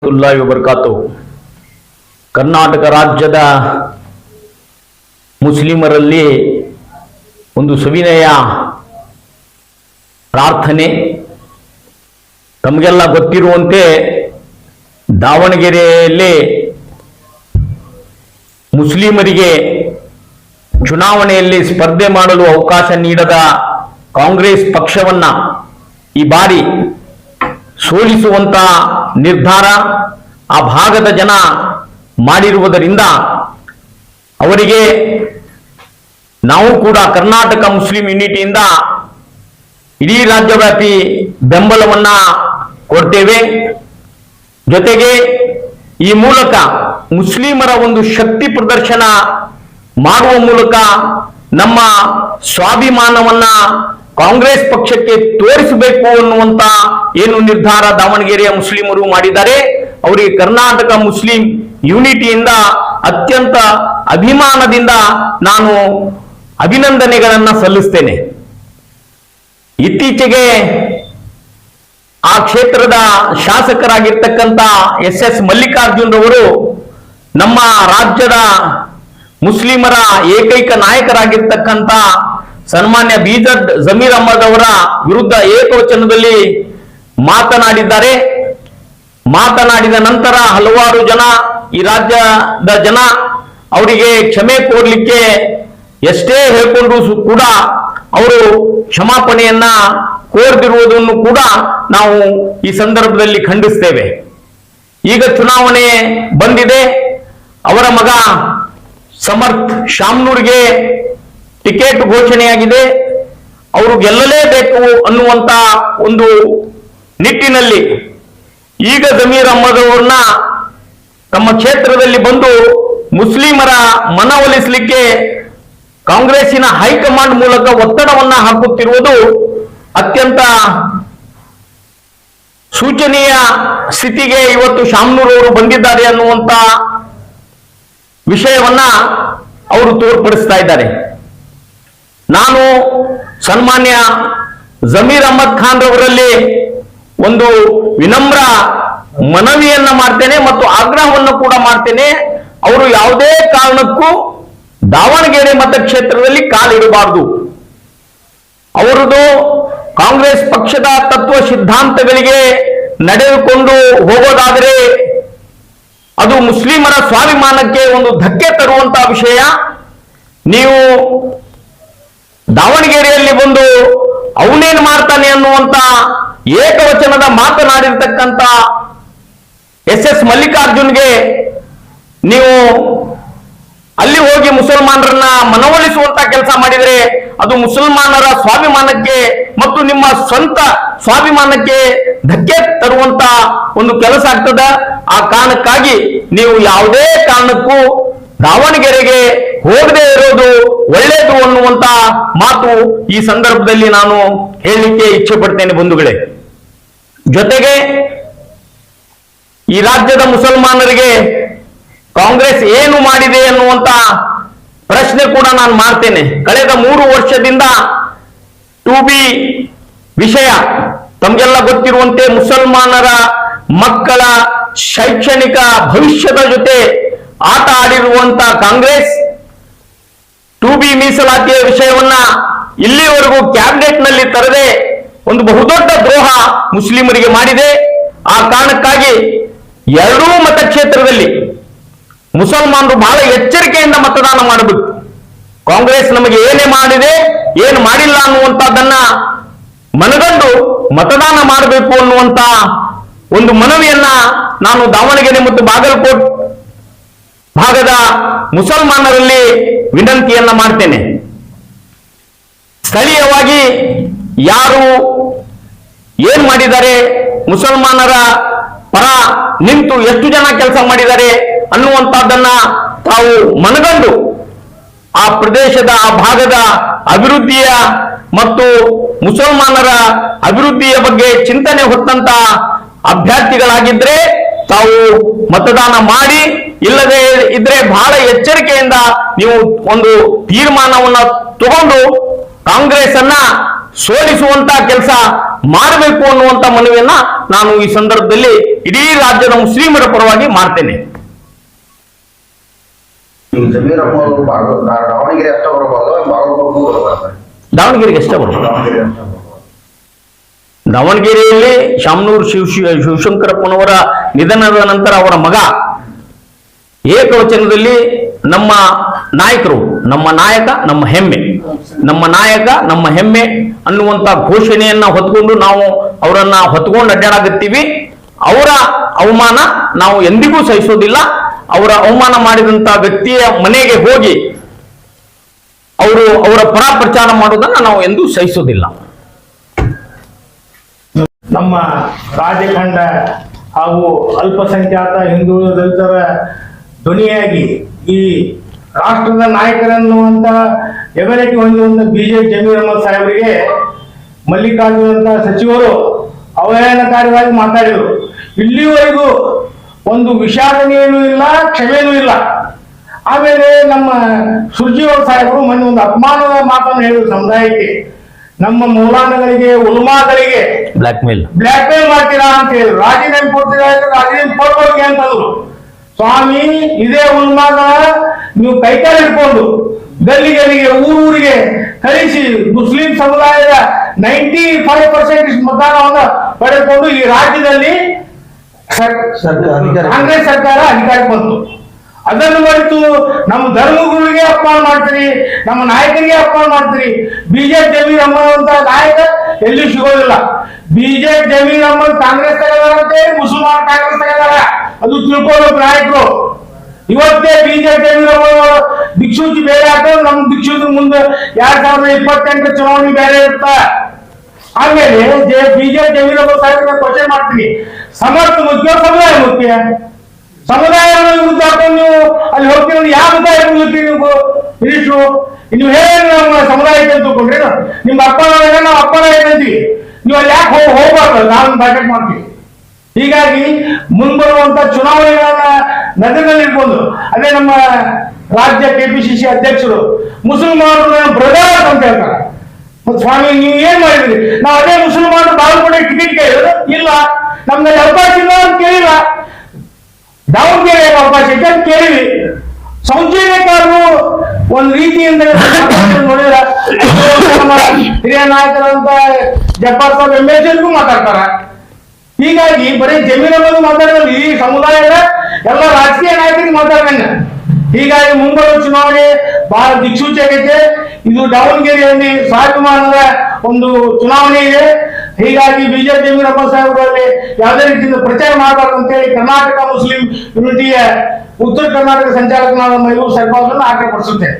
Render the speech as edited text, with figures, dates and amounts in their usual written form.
ವಬರ್ಕಾತು. ಕರ್ನಾಟಕ ರಾಜ್ಯದ ಮುಸ್ಲಿಮರಲ್ಲಿ ಒಂದು ಸವಿನಯ ಪ್ರಾರ್ಥನೆ. ತಮಗೆಲ್ಲ ಗೊತ್ತಿರುವಂತೆ ದಾವಣಗೆರೆಯಲ್ಲಿ ಮುಸ್ಲಿಮರಿಗೆ ಚುನಾವಣೆಯಲ್ಲಿ ಸ್ಪರ್ಧೆ ಮಾಡಲು ಅವಕಾಶ ನೀಡದ ಕಾಂಗ್ರೆಸ್ ಪಕ್ಷವನ್ನ ಈ ಬಾರಿ ಸೋಲಿಸುವಂತ ನಿರ್ಧಾರ ಆ ಭಾಗದ ಜನ ಮಾಡಿರುವುದರಿಂದ ಅವರಿಗೆ ನಾವು ಕೂಡ ಕರ್ನಾಟಕ ಮುಸ್ಲಿಂ ಯೂನಿಟಿಯಿಂದ ಇಡೀ ರಾಜ್ಯವ್ಯಾಪಿ ಬೆಂಬಲವನ್ನ ಕೊಡ್ತೇವೆ. ಜೊತೆಗೆ ಈ ಮೂಲಕ ಮುಸ್ಲಿಮರ ಒಂದು ಶಕ್ತಿ ಪ್ರದರ್ಶನ ಮಾಡುವ ಮೂಲಕ ನಮ್ಮ ಸ್ವಾಭಿಮಾನವನ್ನ ಕಾಂಗ್ರೆಸ್ ಪಕ್ಷಕ್ಕೆ ತೋರಿಸಬೇಕು ಅನ್ನುವಂತ ಏನು ನಿರ್ಧಾರ ದಾವಣಗೆರೆಯ ಮುಸ್ಲಿಮರು ಮಾಡಿದ್ದಾರೆ, ಅವರಿಗೆ ಕರ್ನಾಟಕ ಮುಸ್ಲಿಂ ಯೂನಿಟಿಯಿಂದ ಅತ್ಯಂತ ಅಭಿಮಾನದಿಂದ ನಾನು ಅಭಿನಂದನೆಗಳನ್ನ ಸಲ್ಲಿಸ್ತೇನೆ. ಇತ್ತೀಚೆಗೆ ಆ ಕ್ಷೇತ್ರದ ಶಾಸಕರಾಗಿರ್ತಕ್ಕಂಥ ಎಸ್ ಮಲ್ಲಿಕಾರ್ಜುನ್ ರವರು ನಮ್ಮ ರಾಜ್ಯದ ಮುಸ್ಲಿಮರ ಏಕೈಕ ನಾಯಕರಾಗಿರ್ತಕ್ಕಂಥ ಸನ್ಮಾನ್ಯ ಬೀಜದ್ ಜಮೀರ್ ಅಹಮದ್ ಅವರ ವಿರುದ್ಧ ಏಕವಚನದಲ್ಲಿ ಮಾತನಾಡಿದ್ದಾರೆ. ಮಾತನಾಡಿದ ನಂತರ ಹಲವಾರು ಜನ, ಈ ರಾಜ್ಯದ ಜನ ಅವರಿಗೆ ಕ್ಷಮೆ ಕೋರ್ಲಿಕ್ಕೆ ಎಷ್ಟೇ ಹೇಳ್ಕೊಂಡ್ರು ಕೂಡ ಅವರು ಕ್ಷಮಾಪಣೆಯನ್ನ ಕೋರ್ದಿರುವುದನ್ನು ಕೂಡ ನಾವು ಈ ಸಂದರ್ಭದಲ್ಲಿ ಖಂಡಿಸ್ತೇವೆ. ಈಗ ಚುನಾವಣೆ ಬಂದಿದೆ. ಅವರ ಮಗ ಸಮರ್ಥ್ ಶಾಮ್ನೂರ್ಗೆ ಟಿಕೆಟ್ ಘೋಷಣೆಯಾಗಿದೆ. ಅವರು ಗೆಲ್ಲಲೇಬೇಕು ಅನ್ನುವಂತ ಒಂದು ನಿಟ್ಟಿನಲ್ಲಿ ಈಗ ಜಮೀರ್ ಅಹಮದ್ ಅವರನ್ನ ತಮ್ಮ ಕ್ಷೇತ್ರದಲ್ಲಿ ಬಂದು ಮುಸ್ಲಿಮರ ಮನವೊಲಿಸಲಿಕ್ಕೆ ಕಾಂಗ್ರೆಸ್ಸಿನ ಹೈಕಮಾಂಡ್ ಮೂಲಕ ಒತ್ತಡವನ್ನ ಹಾಕುತ್ತಿರುವುದು ಅತ್ಯಂತ ಸೂಚನೀಯ ಸ್ಥಿತಿಗೆ ಇವತ್ತು ಶಾಮ್ನೂರ್ ಅವರು ಬಂದಿದ್ದಾರೆ ಅನ್ನುವಂತ ವಿಷಯವನ್ನ ಅವರು ತೋರ್ಪಡಿಸ್ತಾ ಇದ್ದಾರೆ. ನಾನು ಸನ್ಮಾನ್ಯ ಜಮೀರ್ ಅಹಮದ್ ಖಾನ್ ರವರಲ್ಲಿ ಒಂದು ವಿನಮ್ರ ಮನವಿಯನ್ನ ಮಾಡ್ತೇನೆ ಮತ್ತು ಆಗ್ರಹವನ್ನು ಕೂಡ ಮಾಡ್ತೇನೆ. ಅವರು ಯಾವುದೇ ಕಾರಣಕ್ಕೂ ದಾವಣಗೆರೆ ಮತಕ್ಷೇತ್ರದಲ್ಲಿ ಕಾಲಿಡಬಾರದು. ಅವರದು ಕಾಂಗ್ರೆಸ್ ಪಕ್ಷದ ತತ್ವ ಸಿದ್ಧಾಂತಗಳಿಗೆ ನಡೆದುಕೊಂಡು ಹೋಗೋದಾದರೆ ಅದು ಮುಸ್ಲಿಮರ ಸ್ವಾಭಿಮಾನಕ್ಕೆ ಒಂದು ಧಕ್ಕೆ ತರುವಂತಹ ವಿಷಯ. ನೀವು ದಾವಣಗೆರೆಯಲ್ಲಿ ಬಂದು ಅವನೇನ್ ಮಾಡ್ತಾನೆ ಅನ್ನುವಂತ ಏಕವಚನದ ಮಾತನಾಡಿರ್ತಕ್ಕಂಥ ಎಸ್ ಮಲ್ಲಿಕಾರ್ಜುನ್ಗೆ ನೀವು ಅಲ್ಲಿ ಹೋಗಿ ಮುಸಲ್ಮಾನರನ್ನ ಮನವೊಲಿಸುವಂತ ಕೆಲಸ ಮಾಡಿದರೆ ಅದು ಮುಸಲ್ಮಾನರ ಸ್ವಾಭಿಮಾನಕ್ಕೆ ಮತ್ತು ನಿಮ್ಮ ಸ್ವಂತ ಸ್ವಾಭಿಮಾನಕ್ಕೆ ಧಕ್ಕೆ ತರುವಂತ ಒಂದು ಕೆಲಸ ಆಗ್ತದ. ಆ ಕಾರಣಕ್ಕಾಗಿ ನೀವು ಯಾವುದೇ ಕಾರಣಕ್ಕೂ ದಾವಣಗೆರೆಗೆ ಹೋಗದೆ ಇರೋದು ಒಳ್ಳೆಯದು ಅನ್ನುವಂತ ಮಾತು ಈ ಸಂದರ್ಭದಲ್ಲಿ ನಾನು ಹೇಳಲಿಕ್ಕೆ ಇಚ್ಛೆ ಪಡ್ತೇನೆ ಬಂಧುಗಳೇ. ಜೊತೆಗೆ ಈ ರಾಜ್ಯದ ಮುಸಲ್ಮಾನರಿಗೆ ಕಾಂಗ್ರೆಸ್ ಏನು ಮಾಡಿದೆ ಅನ್ನುವಂತ ಪ್ರಶ್ನೆ ಕೂಡ ನಾನು ಮಾಡ್ತೇನೆ. ಕಳೆದ 3 ವರ್ಷದಿಂದ 2B ವಿಷಯ ತಮಗೆಲ್ಲ ಗೊತ್ತಿರುವಂತೆ ಮುಸಲ್ಮಾನರ ಮಕ್ಕಳ ಶೈಕ್ಷಣಿಕ ಭವಿಷ್ಯದ ಜೊತೆ ಆಟ ಆಡಿರುವಂತ ಕಾಂಗ್ರೆಸ್ 2B ಮೀಸಲಾತಿಯ ವಿಷಯವನ್ನ ಇಲ್ಲಿವರೆಗೂ ಕ್ಯಾಬಿನೆಟ್ ನಲ್ಲಿ ತರದೆ ಒಂದು ಬಹುದೊಡ್ಡ ದ್ರೋಹ ಮುಸ್ಲಿಮರಿಗೆ ಮಾಡಿದೆ. ಆ ಕಾರಣಕ್ಕಾಗಿ ಎರಡೂ ಮತಕ್ಷೇತ್ರದಲ್ಲಿ ಮುಸಲ್ಮಾನರು ಬಹಳ ಎಚ್ಚರಿಕೆಯಿಂದ ಮತದಾನ ಮಾಡಬೇಕು. ಕಾಂಗ್ರೆಸ್ ನಮಗೆ ಏನೇ ಮಾಡಿದೆ ಏನು ಮಾಡಿಲ್ಲ ಅನ್ನುವಂಥದ್ದನ್ನ ಮನಗಂಡು ಮತದಾನ ಮಾಡಬೇಕು ಅನ್ನುವಂತ ಒಂದು ಮನವಿಯನ್ನ ನಾನು ದಾವಣಗೆರೆ ಮತ್ತು ಬಾಗಲಕೋಟ್ ಭಾಗದ ಮುಸಲ್ಮಾನರಲ್ಲಿ ವಿನಂತಿಯನ್ನ ಮಾಡ್ತೇನೆ. ಸ್ಥಳೀಯವಾಗಿ ಯಾರು ಏನ್ ಮಾಡಿದ್ದಾರೆ, ಮುಸಲ್ಮಾನರ ಪರ ನಿಂತು ಎಷ್ಟು ಜನ ಕೆಲಸ ಮಾಡಿದ್ದಾರೆ ಅನ್ನುವಂಥದ್ದನ್ನ ತಾವು ಮನಗಂಡು ಆ ಪ್ರದೇಶದ ಆ ಭಾಗದ ಅಭಿವೃದ್ಧಿಯ ಮತ್ತು ಮುಸಲ್ಮಾನರ ಅಭಿವೃದ್ಧಿಯ ಬಗ್ಗೆ ಚಿಂತನೆ ಹೊತ್ತಂತ ಅಭ್ಯರ್ಥಿಗಳಾಗಿದ್ರೆ ತಾವು ಮತದಾನ ಮಾಡಿ, ಇಲ್ಲದೆ ಇದ್ರೆ ಬಹಳ ಎಚ್ಚರಿಕೆಯಿಂದ ನೀವು ಒಂದು ತೀರ್ಮಾನವನ್ನ ತಗೊಂಡು ಕಾಂಗ್ರೆಸ್ ಅನ್ನ ಸೋಲಿಸುವಂತ ಕೆಲಸ ಮಾಡಬೇಕು ಅನ್ನುವಂತ ಮನವಿಯನ್ನ ನಾನು ಈ ಸಂದರ್ಭದಲ್ಲಿ ಇಡೀ ರಾಜ್ಯದ ಮುಸ್ಲಿಮರ ಪರವಾಗಿ ಮಾಡ್ತೇನೆ. ಜಮೀರಮ್ಮ ಅವರು ದಾವಣಗೆರೆ ಅಷ್ಟ ಬರಬಾರ್ದು, ದಾವಣಗೆರೆಗೆ ಎಷ್ಟ ಬರಬಹುದು? ದಾವಣಗೆರೆಯಲ್ಲಿ ಶಾಮನೂರು ಶಿವಶಂಕರಪ್ಪನವರ ನಿಧನದ ನಂತರ ಅವರ ಮಗ ಏಕವಚನದಲ್ಲಿ ನಮ್ಮ ನಾಯಕರು, ನಮ್ಮ ನಾಯಕ ನಮ್ಮ ಹೆಮ್ಮೆ, ನಮ್ಮ ನಾಯಕ ನಮ್ಮ ಹೆಮ್ಮೆ ಅನ್ನುವಂತ ಘೋಷಣೆಯನ್ನ ಹೊತ್ಕೊಂಡು ನಾವು ಅವರನ್ನ ಹೊತ್ಕೊಂಡು ಅಡ್ಡಾಡಾಗುತ್ತೀವಿ. ಅವರ ಅವಮಾನ ನಾವು ಎಂದಿಗೂ ಸಹಿಸೋದಿಲ್ಲ. ಅವರ ಅವಮಾನ ಮಾಡಿದಂತ ವ್ಯಕ್ತಿಯ ಮನೆಗೆ ಹೋಗಿ ಅವರ ಪರ ಪ್ರಚಾರ ಮಾಡೋದನ್ನ ನಾವು ಎಂದೂ ಸಹಿಸೋದಿಲ್ಲ. ನಮ್ಮ ರಾಜಖಂಡ ಹಾಗೂ ಅಲ್ಪಸಂಖ್ಯಾತ ಹಿಂದುಳಿದ ದಲಿತರ ಧ್ವನಿಯಾಗಿ ಈ ರಾಷ್ಟ್ರದ ನಾಯಕರನ್ನುವಂತ ಎಬಿಲಿಟಿ ಹೊಂದಿರುವಂತ ಬಿಜೆಪಿ ಜಮೀರ್ ಅಹಮದ್ ಸಾಹೇಬರಿಗೆ ಮಲ್ಲಿಕಾರ್ಜುನ ಸಚಿವರು ಅವಹೇಳನಕಾರಿಯಾಗಿ ಮಾತಾಡಿದರು. ಇಲ್ಲಿವರೆಗೂ ಒಂದು ವಿಷಾದನೆಯೂ ಇಲ್ಲ, ಕ್ಷಮೆಯೂ ಇಲ್ಲ. ಆಮೇಲೆ ನಮ್ಮ ಸುರ್ಜಿವಾಲ್ ಸಾಹೇಬರು ಮೊನ್ನೆ ಒಂದು ಅಪಮಾನದ ಮಾತನ್ನು ಹೇಳಿದ್ರು ಸಮುದಾಯಕ್ಕೆ. ನಮ್ಮ ಮೌಲಾನಗಳಿಗೆ ಉಲ್ಮಾಗಳಿಗೆ ಬ್ಲಾಕ್ ಮೇಲ್ ಮಾಡ್ತೀರಾ ಅಂತ ಹೇಳಿದ್ರು. ರಾಜೀನಾಮೆ ಕೊಡ್ತೀರಾ, ರಾಜೀನಾಮೆ ಕೊಡ್ಬೇಕು ಅಂತಂದ್ರು. ಸ್ವಾಮಿ, ಇದೇ ಉಲ್ಮಾಗಳ ನೀವು ಕೈಕಾಲು ಹಿಡ್ಕೊಂಡು ಗಲ್ಲಿಗಳಿಗೆ ಊರಿಗೆ ಕಳಿಸಿ ಮುಸ್ಲಿಂ ಸಮುದಾಯದ 95% ಮತದಾನವನ್ನು ಪಡೆದುಕೊಂಡು ಈ ರಾಜ್ಯದಲ್ಲಿ ಕಾಂಗ್ರೆಸ್ ಸರ್ಕಾರ ಅಧಿಕಾರಕ್ಕೆ ಬಂತು. ಅದನ್ನು ಮರೆತು ನಮ್ಮ ಧರ್ಮಗುರುಗಳಿಗೆ ಅಪಮಾನ ಮಾಡ್ತೀರಿ, ನಮ್ಮ ನಾಯಕರಿಗೆ ಅಪಮಾನ ಮಾಡ್ತೀರಿ. ಬಿಜೆಪಿ ಜಮೀರ್ ಅಹಮದ್ ಅಂತ ನಾಯಕ ಎಲ್ಲಿ ಸಿಗೋದಿಲ್ಲ. ಬಿಜೆಪಿ ಜಮೀರ್ ಅಹಮದ್ ಕಾಂಗ್ರೆಸ್ ತಗದಾರಂತೆ, ಮುಸಲ್ಮಾನ್ ಕಾಂಗ್ರೆಸ್ ತಗದಾರ, ಅದು ತಿಳ್ಕೊಳ್ಳೋಕೆ ನಾಯಕರು. ಇವತ್ತೇ ಬಿಜೆಪಿ ಜಮೀರ್ ಅಹಮದ್ ದಿಕ್ಸೂಚಿ ಬೇರೆ ಹಾಕೋದು, ನಮ್ಮ ದಿಕ್ಸೂಚಿ ಮುಂದೆ 2028 ಚುನಾವಣೆ ಬೇರೆ ಇರ್ತ. ಆಮೇಲೆ ಬಿಜೆಪಿ ಜಮೀರ್ ಅಹಮದ್ ಸಾಹೇಬ್ ಕ್ವಶನ್ ಮಾಡ್ತೀನಿ, ಸಮರ್ಥ ಮುಖ್ಯ ಸಮುದಾಯ ಮುಖ್ಯ? ಸಮುದಾಯವನ್ನು ವಿರುದ್ಧ ಹಾಕೊಂಡು ನೀವು ಅಲ್ಲಿ ಹೋಗ್ತೀರಿ, ಯಾವ ಸಮುದಾಯ ಹೋಗ್ತೀರಿ ನೀವು ಮಿನಿಸ್ಟ್ರು? ನೀವು ಹೇಳಿ ನಮ್ಮ ಸಮುದಾಯಕ್ಕೆ ಅಂತ ತಿಳ್ಕೊಂಡ್ರಿ, ನಿಮ್ಮ ಅಪ್ಪನ ನಾವು ಅಪ್ಪನ ಏನಂತೀವಿ, ನೀವು ಅಲ್ಲಿ ಯಾಕೆ ಹೋಗ್ಬಾರ್ದು, ನಾವು ಬ್ಯಾಕೆಟ್ ಮಾಡ್ತೀವಿ. ಹೀಗಾಗಿ ಮುಂಬರುವಂತ ಚುನಾವಣೆಗಳನ್ನ ನಗರದಲ್ಲಿ ಇಟ್ಕೊಂಡು, ಅದೇ ನಮ್ಮ ರಾಜ್ಯ ಕೆಪಿಸಿಸಿ ಅಧ್ಯಕ್ಷರು ಮುಸಲ್ಮಾನರು ಬ್ರದರ್ಸ್ ಅಂತ ಹೇಳ್ತಾರೆ. ಸ್ವಾಮಿ, ನೀವು ಏನ್ ಮಾಡಿದ್ರಿ? ನಾವು ಅದೇ ಮುಸಲ್ಮಾನರು ಬಾಗಲಕೋಟೆ ಟಿಕೆಟ್ ಕೇಳಿದ್ರು, ಇಲ್ಲ ನಮ್ದಲ್ಲಿ ಅವಕಾಶ ಇಲ್ಲ ಅಂತ ಕೇಳಿಲ್ಲ. ದಾವಣಗೆರೆ ಅವಕಾಶ ಇದೆ ಅಂತ ಕೇಳಿವಿ. ಸಂಶಯಕಾರರು ಒಂದು ರೀತಿಯಿಂದ ನೋಡಿದ್ರ ಹಿರಿಯ ನಾಯಕರಂತ ಜಬ್ಬಾರ್ ಸಾಹೇಬ್ ಎಂಎಲ್ಸಿಗೂ ಮಾತಾಡ್ತಾರ. ಹೀಗಾಗಿ ಬರೀ ಜಮೀರ್ ಅಹಮದ್ ಮಾತಾಡಿದ್ರೆ ಈ ಸಮುದಾಯದ ಎಲ್ಲ ರಾಜಕೀಯ ನಾಯಕರಿಗೆ ಮಾತಾಡ್ದಂಗ. ಹೀಗಾಗಿ ಮುಂಬರುವ ಚುನಾವಣೆ ಬಹಳ ದಿಕ್ಸೂಚಿ ಆಗೈತೆ. ಇದು ದಾವಣಗೆರೆಯಲ್ಲಿ ಸ್ವಾಭಿಮಾನದ ಒಂದು ಚುನಾವಣೆ ಇದೆ. ಹೀಗಾಗಿ ಬಿಜೆಪಿ ಜಮೀರ್ ಅಹಮದ್ ಸಾಹೇಬರಲ್ಲಿ ಯಾವುದೇ ರೀತಿಯಿಂದ ಪ್ರಚಾರ ಮಾಡಬಾರ್ದು ಅಂತೇಳಿ ಕರ್ನಾಟಕ ಮುಸ್ಲಿಂ ಯೂನಿಟಿಯ ಉತ್ತರ ಕರ್ನಾಟಕ ಸಂಚಾಲಕನಾದ ಮೈಲೂರು ಸರ್ಕಾರವನ್ನು ಆಗ್ರಹಪಡಿಸುತ್ತೇನೆ.